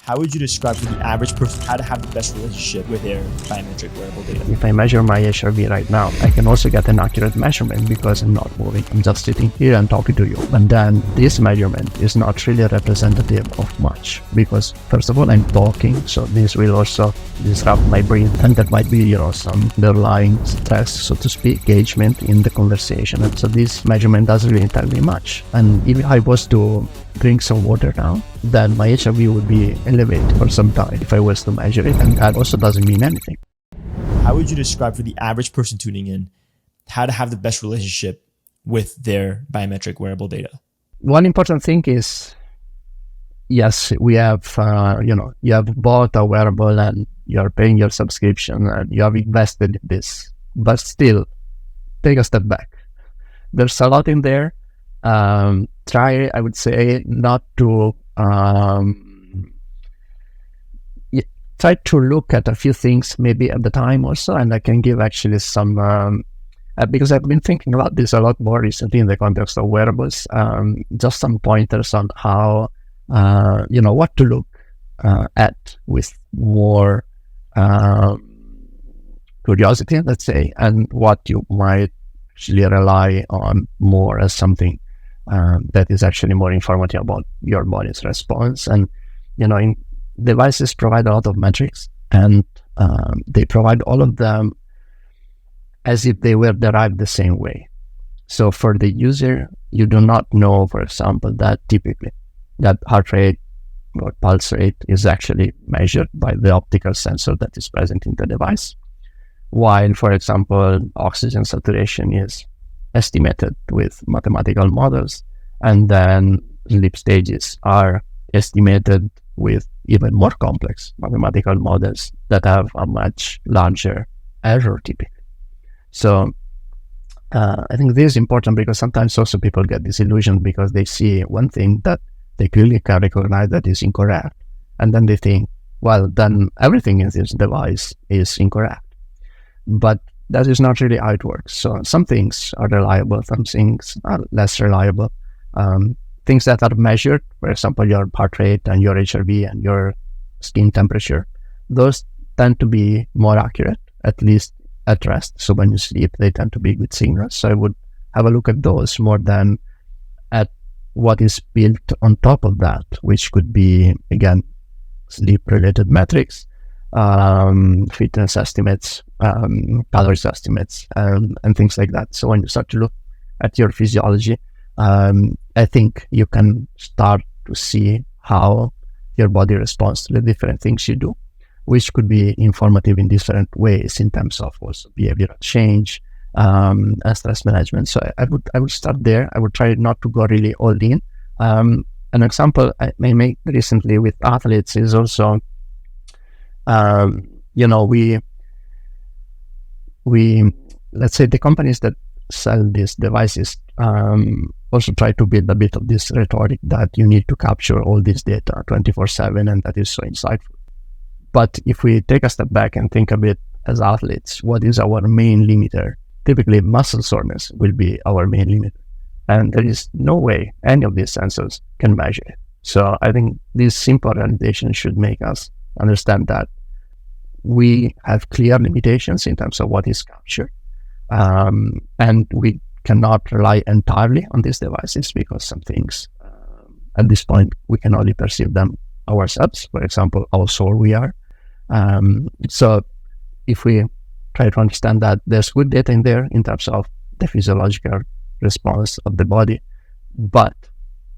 How would you describe for the average person how to have the best relationship with their biometric wearable data? If I measure my HRV right now, I can also get an accurate measurement because I'm not moving. I'm just sitting here and talking to you. And then this measurement is not really representative of much because first of all, I'm talking. So this will also disrupt my breathing. And that might be, some underlying stress, so to speak, engagement in the conversation. And so this measurement doesn't really tell me much. And if I was to drink some water now, then my HRV would be elevated for some time if I was to measure it, and that also doesn't mean anything. How would you describe for the average person tuning in how to have the best relationship with their biometric wearable data? One important thing is, yes, we have, you have bought a wearable and you're paying your subscription and you have invested in this, but still take a step back. There's a lot in there. Try, I would say, not to try to look at a few things maybe at the time also, and I can give actually some because I've been thinking about this a lot more recently in the context of wearables. Just some pointers on how what to look at with more curiosity, let's say, and what you might actually rely on more as something that is actually more informative about your body's response. And in devices provide a lot of metrics, and they provide all of them as if they were derived the same way. So for the user, you do not know, for example, that typically that heart rate or pulse rate is actually measured by the optical sensor that is present in the device, while, for example, oxygen saturation is estimated with mathematical models, and then sleep stages are estimated with even more complex mathematical models that have a much larger error typically. So I think this is important because sometimes also people get disillusioned because they see one thing that they clearly can recognize that is incorrect, and then they think, well, then everything in this device is incorrect. But that is not really how it works. So some things are reliable, some things are less reliable. Things that are measured, for example, your heart rate and your HRV and your skin temperature, those tend to be more accurate, at least at rest. So when you sleep, they tend to be good signals. So I would have a look at those more than at what is built on top of that, which could be, again, sleep-related metrics, fitness estimates, calories estimates, and things like that. So when you start to look at your physiology, I think you can start to see how your body responds to the different things you do, which could be informative in different ways in terms of also behavioral change and stress management. So I would start there. I would try not to go really all in. An example I may make recently with athletes is also, we let's say the companies that sell these devices also try to build a bit of this rhetoric that you need to capture all this data 24/7, and that is so insightful. But if we take a step back and think a bit as athletes, what is our main limiter? Typically, muscle soreness will be our main limiter, and there is no way any of these sensors can measure it. So I think this simple realization should make us understand that we have clear limitations in terms of what is captured, and we cannot rely entirely on these devices because some things at this point we can only perceive them ourselves. For example, how sore we are. So if we try to understand that there's good data in there in terms of the physiological response of the body, but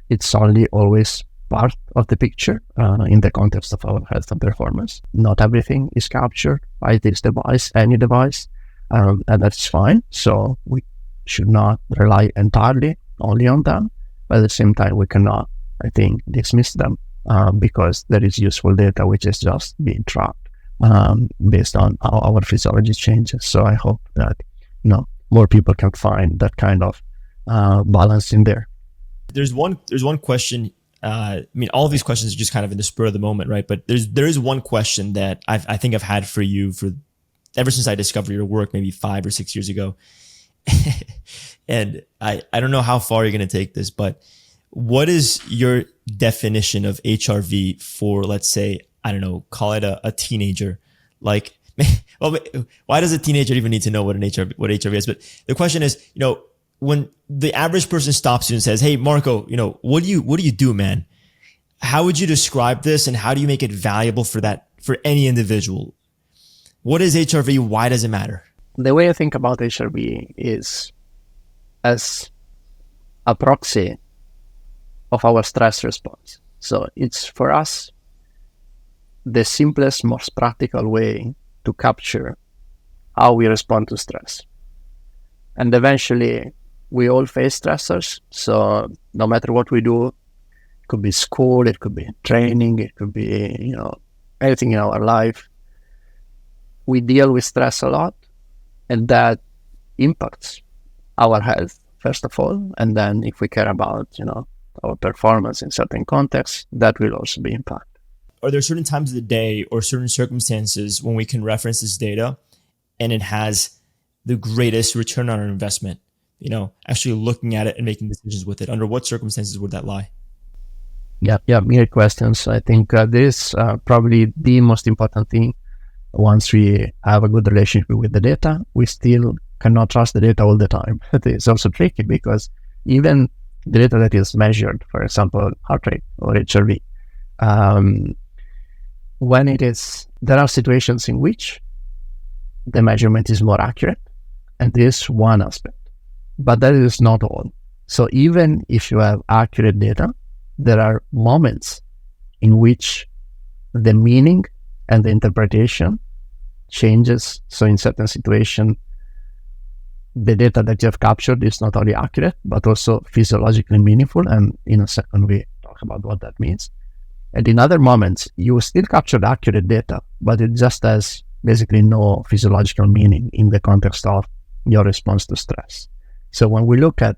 it's only always part of the picture in the context of our health and performance. Not everything is captured by this device, any device, and that's fine. So we should not rely entirely only on them, but at the same time, we cannot, I think, dismiss them because there is useful data which is just being tracked based on how our physiology changes. So I hope that more people can find that kind of balance in there. There's one question. All of these questions are just kind of in the spur of the moment, right? But there is one question that I think I've had for you for ever since I discovered your work, maybe 5 or 6 years ago. And I don't know how far you're going to take this, but what is your definition of HRV for, let's say, I don't know, call it a teenager? Like, well, why does a teenager even need to know what HRV is? But the question is, when the average person stops you and says, "Hey, Marco, what do you do, man? How would you describe this, and how do you make it valuable for any individual? What is HRV? Why does it matter?" The way I think about HRV is as a proxy of our stress response. So it's, for us, the simplest, most practical way to capture how we respond to stress. And eventually, we all face stressors. So no matter what we do, it could be school, it could be training, it could be, anything in our life. We deal with stress a lot, and that impacts our health, first of all. And then if we care about, our performance in certain contexts, that will also be impacted. Are there certain times of the day or certain circumstances when we can reference this data and it has the greatest return on our investment? Actually looking at it and making decisions with it. Under what circumstances would that lie? Yeah, great questions. I think this is probably the most important thing. Once we have a good relationship with the data, we still cannot trust the data all the time. It's also tricky because even the data that is measured, for example, heart rate or HRV, there are situations in which the measurement is more accurate, and this is one aspect. But that is not all. So even if you have accurate data, there are moments in which the meaning and the interpretation changes. So in certain situations, the data that you have captured is not only accurate, but also physiologically meaningful. And in a second, we talk about what that means. And in other moments, you still captured accurate data, but it just has basically no physiological meaning in the context of your response to stress. So when we look at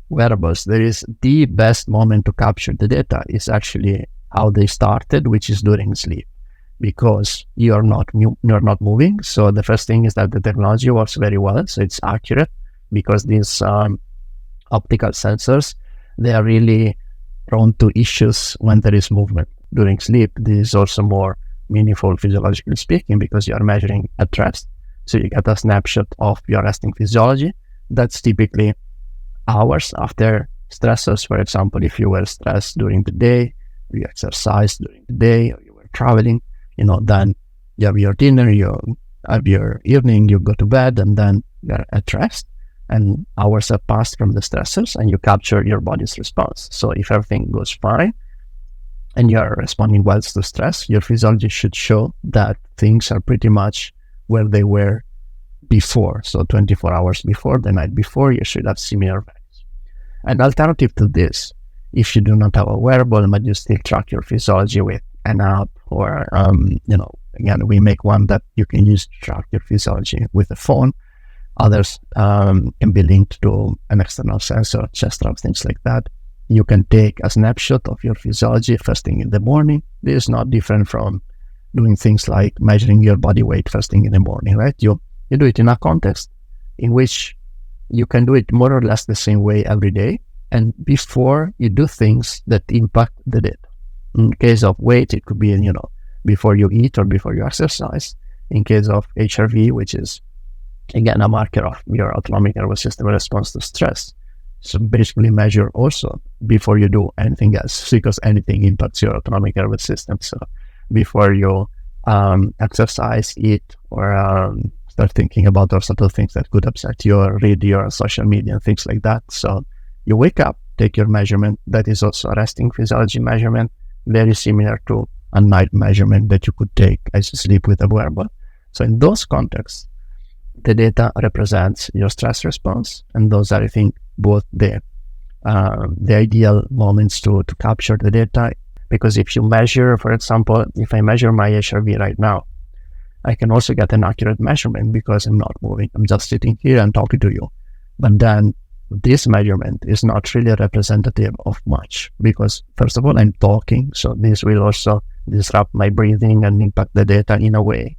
wearables, there is the best moment to capture the data is actually how they started, which is during sleep, because you're not moving. So the first thing is that the technology works very well, so it's accurate, because these optical sensors, they are really prone to issues when there is movement during sleep. This is also more meaningful physiologically speaking, because you are measuring at rest. So you get a snapshot of your resting physiology. That's typically hours after stressors. For example, if you were stressed during the day, you exercised during the day, or you were traveling, then you have your dinner, you have your evening, you go to bed, and then you're at rest. And hours have passed from the stressors, and you capture your body's response. So if everything goes fine and you're responding well to stress, your physiology should show that things are pretty much where they were before. So 24 hours before, the night before, you should have similar values. An alternative to this, if you do not have a wearable but you still track your physiology with an app, or again, we make one that you can use to track your physiology with a phone. Others can be linked to an external sensor, chest strap, things like that. You can take a snapshot of your physiology first thing in the morning. This is not different from doing things like measuring your body weight first thing in the morning, right? You do it in a context in which you can do it more or less the same way every day, and before you do things that impact the data. In case of weight, it could be, before you eat or before you exercise. In case of HRV, which is, again, a marker of your autonomic nervous system response to stress. So basically measure also before you do anything else, because anything impacts your autonomic nervous system. So before you exercise, eat, or start thinking about those sort of things that could upset you, or read your social media and things like that. So you wake up, take your measurement. That is also a resting physiology measurement, very similar to a night measurement that you could take as you sleep with a wearable. So in those contexts, the data represents your stress response, and those are, I think, both the ideal moments to capture the data. Because if you measure, for example, if I measure my HRV right now, I can also get an accurate measurement because I'm not moving. I'm just sitting here and talking to you. But then this measurement is not really representative of much, because first of all, I'm talking, so this will also disrupt my breathing and impact the data in a way.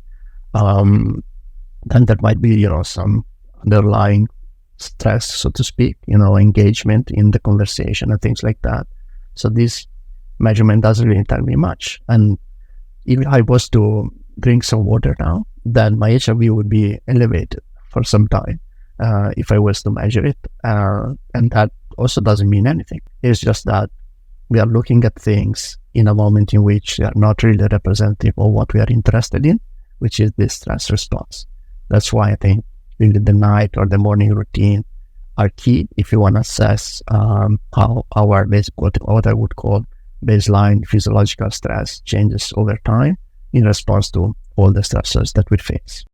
Then there might be, some underlying stress, so to speak, engagement in the conversation and things like that. So this measurement doesn't really tell me much. And if I was to drink some water now, then my HRV would be elevated for some time if I was to measure it. And that also doesn't mean anything. It's just that we are looking at things in a moment in which they are not really representative of what we are interested in, which is this stress response. That's why I think really the night or the morning routine are key if you want to assess how our basic, what I would call baseline physiological stress changes over time in response to all the stressors that we face.